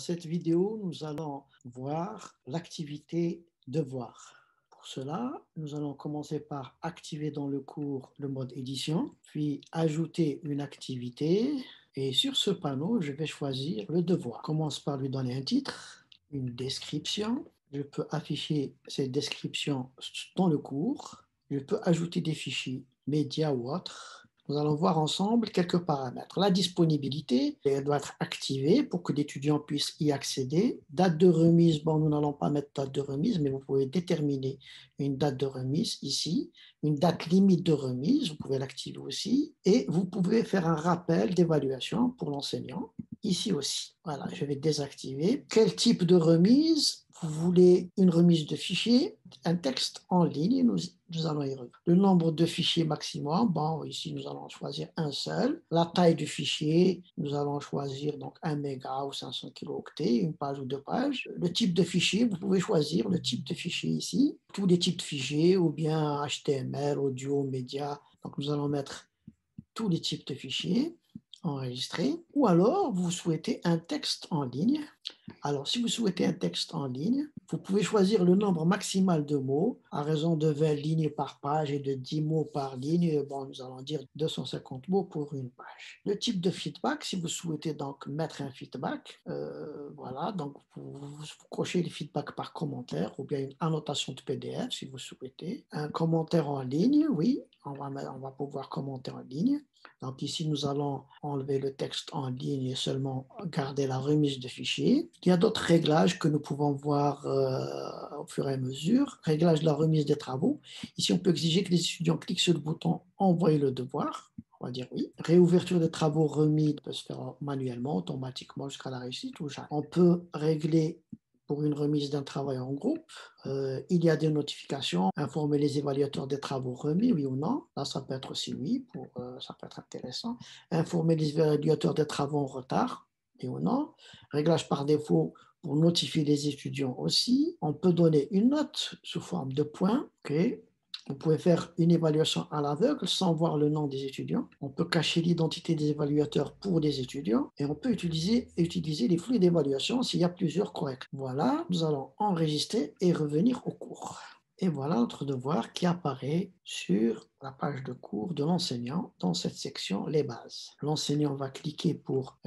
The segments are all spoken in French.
cette vidéo, nous allons voir l'activité devoir. Pour cela, nous allons commencer par activer dans le cours le mode édition, puis ajouter une activité. Et sur ce panneau, je vais choisir le devoir. Je commence par lui donner un titre, une description. Je peux afficher cette description dans le cours. Je peux ajouter des fichiers médias ou autres. Nous allons voir ensemble quelques paramètres. La disponibilité, elle doit être activée pour que l'étudiant puisse y accéder. Date de remise, bon, nous n'allons pas mettre date de remise, mais vous pouvez déterminer une date de remise ici, une date limite de remise, vous pouvez l'activer aussi, et vous pouvez faire un rappel d'évaluation pour l'enseignant, ici aussi. Voilà, je vais désactiver. Quel type de remise? Vous voulez une remise de fichier, un texte en ligne, nous allons y revenir. Le nombre de fichiers maximum, bon, ici nous allons choisir un seul. La taille du fichier, nous allons choisir donc 1 méga ou 500 kilooctets, une page ou deux pages. Le type de fichier, vous pouvez choisir le type de fichier ici, tous les types de fichiers, ou bien HTML, audio, média. Donc nous allons mettre tous les types de fichiers enregistrés, ou alors vous souhaitez un texte en ligne. Alors, si vous souhaitez un texte en ligne, vous pouvez choisir le nombre maximal de mots à raison de 20 lignes par page et de 10 mots par ligne. Bon, nous allons dire 250 mots pour une page. Le type de feedback, si vous souhaitez donc mettre un feedback, voilà, donc vous cochez les feedbacks par commentaire ou bien une annotation de PDF si vous souhaitez. Un commentaire en ligne, oui, on va pouvoir commenter en ligne. Donc ici, nous allons enlever le texte en ligne et seulement garder la remise de fichiers. Il y a d'autres réglages que nous pouvons voir au fur et à mesure. Réglage de la remise des travaux. Ici, on peut exiger que les étudiants cliquent sur le bouton « Envoyer le devoir ». On va dire oui. Réouverture des travaux remis peut se faire manuellement, automatiquement jusqu'à la réussite ou jamais. On peut régler pour une remise d'un travail en groupe. Il y a des notifications, informer les évaluateurs des travaux remis, oui ou non. Là, ça peut être aussi oui, ça peut être intéressant. Informer les évaluateurs des travaux en retard, oui ou non. Réglage par défaut pour notifier les étudiants aussi. On peut donner une note sous forme de points. Okay. Vous pouvez faire une évaluation à l'aveugle sans voir le nom des étudiants. On peut cacher l'identité des évaluateurs pour les étudiants et on peut utiliser les flux d'évaluation s'il y a plusieurs corrects. Voilà, nous allons enregistrer et revenir au cours. Et voilà notre devoir qui apparaît sur la page de cours de l'enseignant dans cette section les bases. L'enseignant va cliquer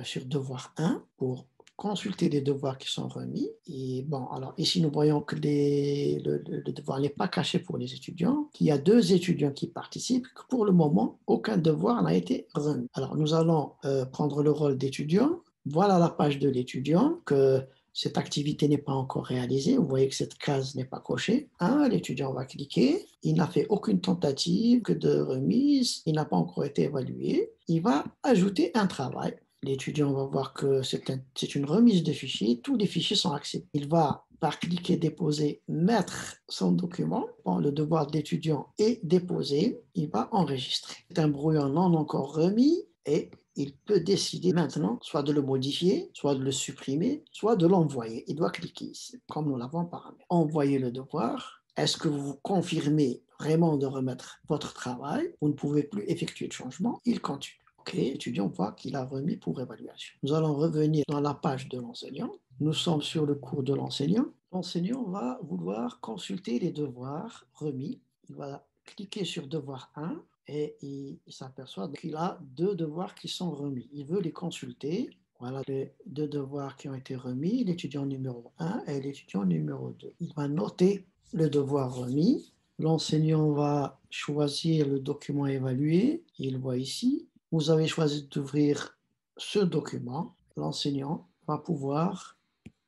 sur devoir 1 pour consulter les devoirs qui sont remis. Et bon, alors ici, nous voyons que le devoir n'est pas caché pour les étudiants, qu'il y a 2 étudiants qui participent, que pour le moment, aucun devoir n'a été remis. Alors, nous allons prendre le rôle d'étudiant. Voilà la page de l'étudiant, que cette activité n'est pas encore réalisée. Vous voyez que cette case n'est pas cochée. L'étudiant va cliquer. Il n'a fait aucune tentative de remise. Il n'a pas encore été évalué. Il va ajouter un travail. L'étudiant va voir que c'est une remise de fichiers. Tous les fichiers sont acceptés. Il va, par cliquer déposer, mettre son document. Bon, le devoir de l'étudiant est déposé. Il va enregistrer. C'est un brouillon non encore remis et il peut décider maintenant soit de le modifier, soit de le supprimer, soit de l'envoyer. Il doit cliquer ici, comme nous l'avons paramètre. Envoyer le devoir. Est-ce que vous confirmez vraiment de remettre votre travail? Vous ne pouvez plus effectuer de changement. Il continue. OK, l'étudiant voit qu'il a remis pour évaluation. Nous allons revenir dans la page de l'enseignant. Nous sommes sur le cours de l'enseignant. L'enseignant va vouloir consulter les devoirs remis. Il va cliquer sur devoir 1 et il s'aperçoit qu'il a 2 devoirs qui sont remis. Il veut les consulter. Voilà les 2 devoirs qui ont été remis, l'étudiant numéro 1 et l'étudiant numéro 2. Il va noter le devoir remis. L'enseignant va choisir le document évalué. Il voit ici. Vous avez choisi d'ouvrir ce document. L'enseignant va pouvoir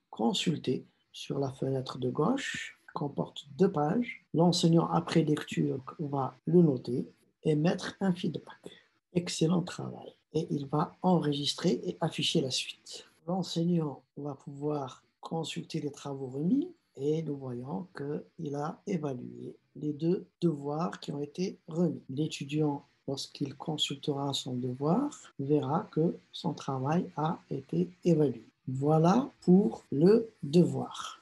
consulter sur la fenêtre de gauche, qui comporte 2 pages. L'enseignant, après lecture, va le noter et mettre un feedback. Excellent travail. Et il va enregistrer et afficher la suite. L'enseignant va pouvoir consulter les travaux remis et nous voyons qu'il a évalué les 2 devoirs qui ont été remis. L'étudiant, lorsqu'il consultera son devoir, verra que son travail a été évalué. Voilà pour le devoir.